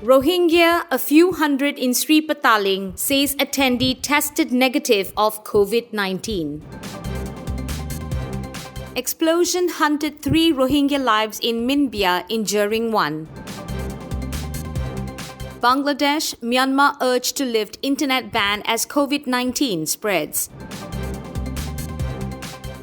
Rohingya, a few hundred in Sri Petaling, says attendee tested negative of Covid-19. Explosion hunted 3 Rohingya lives in Minbya, injuring 1. Bangladesh, Myanmar urged to lift internet ban as Covid-19 spreads.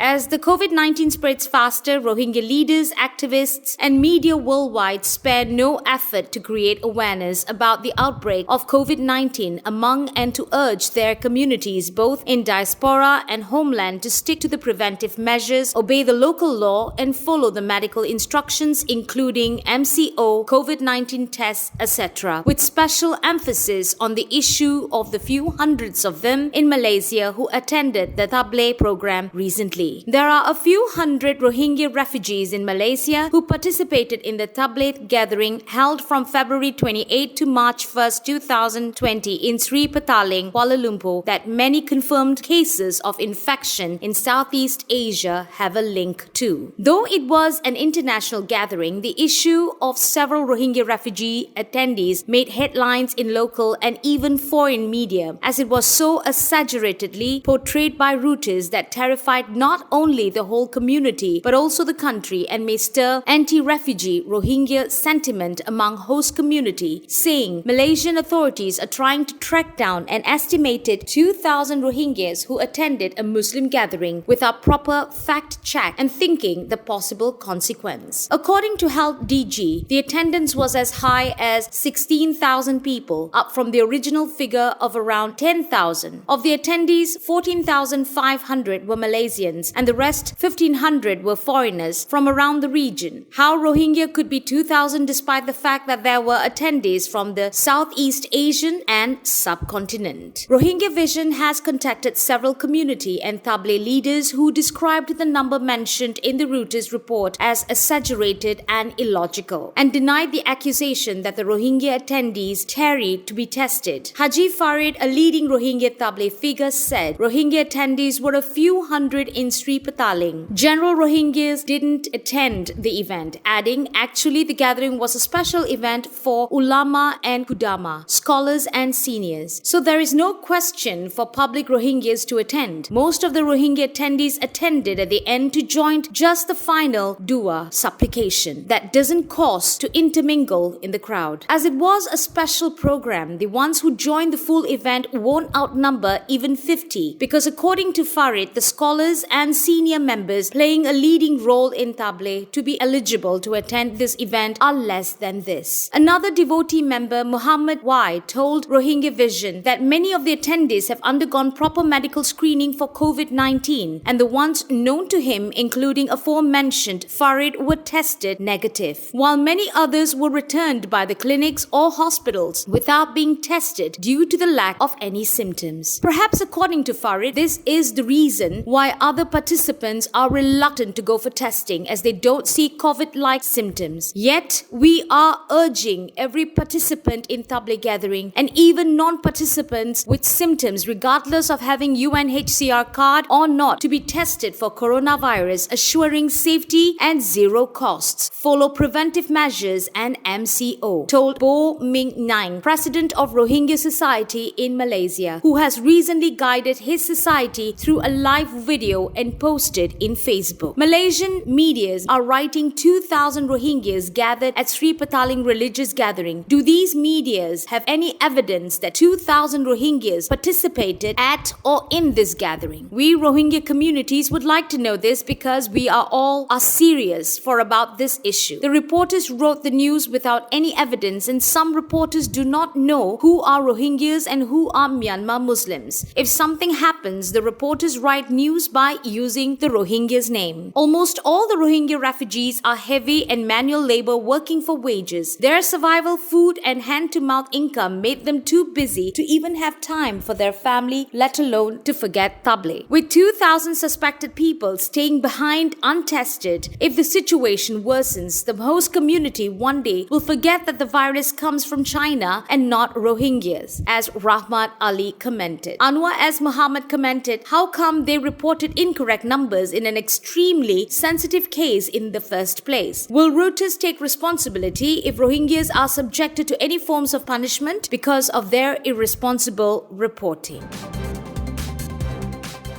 As the Covid-19 spreads faster, Rohingya leaders, activists, and media worldwide spare no effort to create awareness about the outbreak of Covid-19 among and to urge their communities, both in diaspora and homeland, to stick to the preventive measures, obey the local law, and follow the medical instructions, including MCO, Covid-19 tests, etc., with special emphasis on the issue of the few hundreds of them in Malaysia who attended the Tabligh program recently. There are a few hundred Rohingya refugees in Malaysia who participated in the Tabligh gathering held from February 28 to March 1, 2020 in Sri Petaling, Kuala Lumpur, that many confirmed cases of infection in Southeast Asia have a link to. Though it was an international gathering, the issue of several Rohingya refugee attendees made headlines in local and even foreign media, as it was so exaggeratedly portrayed by Reuters that terrified not only the whole community but also the country and may stir anti-refugee Rohingya sentiment among host community, saying Malaysian authorities are trying to track down an estimated 2,000 Rohingyas who attended a Muslim gathering without proper fact check and thinking the possible consequence. According to Health DG, the attendance was as high as 16,000 people, up from the original figure of around 10,000. Of the attendees, 14,500 were Malaysians and the rest 1,500 were foreigners from around the region. How Rohingya could be 2,000 despite the fact that there were attendees from the Southeast Asian and subcontinent. Rohingya Vision has contacted several community and Tabligh leaders who described the number mentioned in the Reuters report as exaggerated and illogical and denied the accusation that the Rohingya attendees tarried to be tested. Haji Farid, a leading Rohingya Tabligh figure, said Rohingya attendees were a few hundred in Sri Petaling. General Rohingyas didn't attend the event, adding, actually the gathering was a special event for ulama and kudama, scholars and seniors. So there is no question for public Rohingyas to attend. Most of the Rohingya attendees attended at the end to join just the final dua, supplication, that doesn't cause to intermingle in the crowd. As it was a special program, the ones who joined the full event won't outnumber even 50 because according to Farid, the scholars and senior members playing a leading role in Tabligh to be eligible to attend this event are less than this. Another devotee member, Muhammad Y, told Rohingya Vision that many of the attendees have undergone proper medical screening for Covid-19 and the ones known to him, including aforementioned Farid, were tested negative, while many others were returned by the clinics or hospitals without being tested due to the lack of any symptoms. Perhaps according to Farid, this is the reason why other participants are reluctant to go for testing as they don't see COVID-like symptoms. Yet, we are urging every participant in Tabligh gathering and even non-participants with symptoms, regardless of having UNHCR card or not, to be tested for coronavirus, assuring safety and zero costs. Follow preventive measures and MCO, told Bo Ming Nang, president of Rohingya Society in Malaysia, who has recently guided his society through a live video and posted in Facebook. Malaysian medias are writing 2,000 Rohingyas gathered at Sri Petaling religious gathering. Do these medias have any evidence that 2,000 Rohingyas participated at or in this gathering? We Rohingya communities would like to know this because we are serious about this issue. The reporters wrote the news without any evidence and some reporters do not know who are Rohingyas and who are Myanmar Muslims. If something happens, the reporters write news by using the Rohingyas' name. Almost all the Rohingya refugees are heavy and manual labor working for wages. Their survival, food and hand-to-mouth income made them too busy to even have time for their family, let alone to forget Tabligh. With 2,000 suspected people staying behind untested, if the situation worsens, the host community one day will forget that the virus comes from China and not Rohingyas, as Rahmat Ali commented. Anwar S. Muhammad commented, how come they reported incorrectly incorrect numbers in an extremely sensitive case in the first place? Will Reuters take responsibility if Rohingyas are subjected to any forms of punishment because of their irresponsible reporting?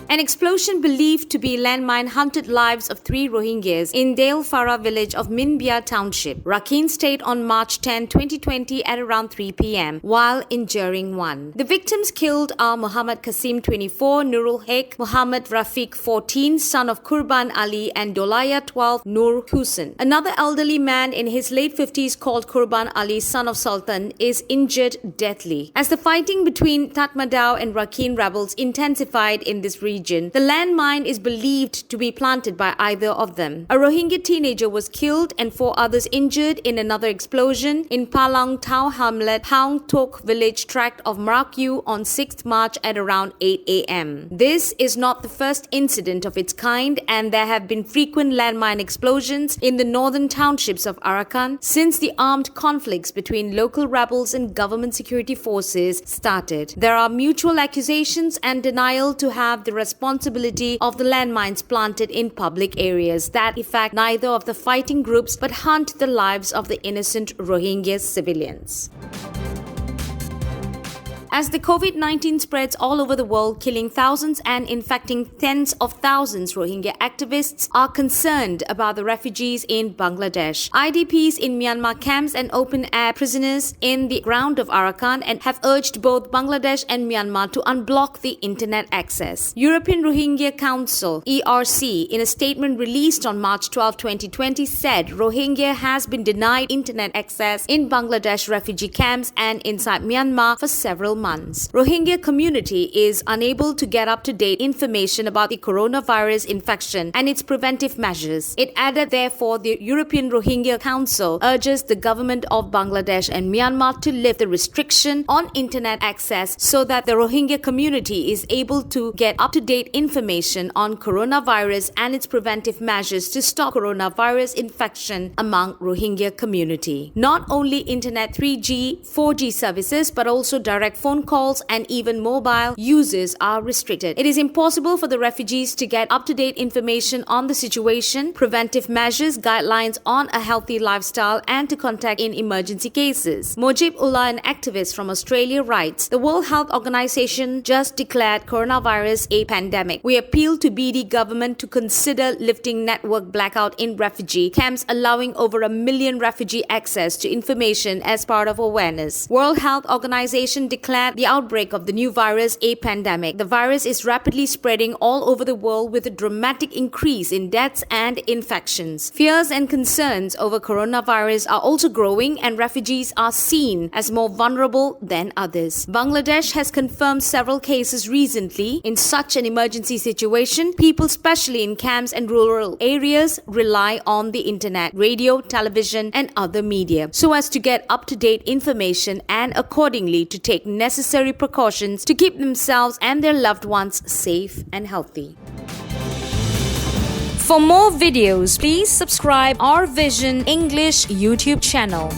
An explosion believed to be landmine hunted lives of 3 Rohingyas in Dale Farah village of Minbya Township, Rakhine State on March 10, 2020 at around 3 p.m. while injuring 1. The victims killed are Muhammad Qasim 24, Nurul Haque, Muhammad Rafiq 14, son of Qurban Ali, and Dolaya 12, Nur Hussain. Another elderly man in his late 50s called Qurban Ali, son of Sultan, is injured deathly. As the fighting between Tatmadaw and Rakhine rebels intensified in this region, the landmine is believed to be planted by either of them. A Rohingya teenager was killed and 4 others injured in another explosion in Palang Tau Hamlet, Paung Tok village tract of Maracu on 6th March at around 8 a.m. This is not the first incident of its kind, and there have been frequent landmine explosions in the northern townships of Arakan since the armed conflicts between local rebels and government security forces started. There are mutual accusations and denial to have the responsibility of the landmines planted in public areas that affect neither of the fighting groups but hunt the lives of the innocent Rohingya civilians. As the Covid-19 spreads all over the world, killing thousands and infecting tens of thousands, Rohingya activists are concerned about the refugees in Bangladesh. IDPs in Myanmar camps and open-air prisoners in the ground of Arakan and have urged both Bangladesh and Myanmar to unblock the internet access. European Rohingya Council, ERC, in a statement released on March 12, 2020, said Rohingya has been denied internet access in Bangladesh refugee camps and inside Myanmar for several months. Rohingya community is unable to get up-to-date information about the coronavirus infection and its preventive measures. It added, therefore, the European Rohingya Council urges the government of Bangladesh and Myanmar to lift the restriction on internet access so that the Rohingya community is able to get up-to-date information on coronavirus and its preventive measures to stop coronavirus infection among Rohingya community. Not only internet 3G, 4G services, but also direct phone calls and even mobile uses are restricted. It is impossible for the refugees to get up-to-date information on the situation, preventive measures, guidelines on a healthy lifestyle, and to contact in emergency cases. Mojib Ullah, an activist from Australia, writes, "The World Health Organization just declared coronavirus a pandemic. We appeal to BD government to consider lifting network blackout in refugee camps, allowing over 1 million refugee access to information as part of awareness." World Health Organization declared the outbreak of the new virus a pandemic. The virus is rapidly spreading all over the world with a dramatic increase in deaths and infections. Fears and concerns over coronavirus are also growing, and refugees are seen as more vulnerable than others. Bangladesh has confirmed several cases recently. In such an emergency situation, people, especially in camps and rural areas, rely on the internet, radio, television, and other media so as to get up-to-date information and accordingly to take necessary precautions to keep themselves and their loved ones safe and healthy. For more videos, please subscribe our Vision English YouTube channel.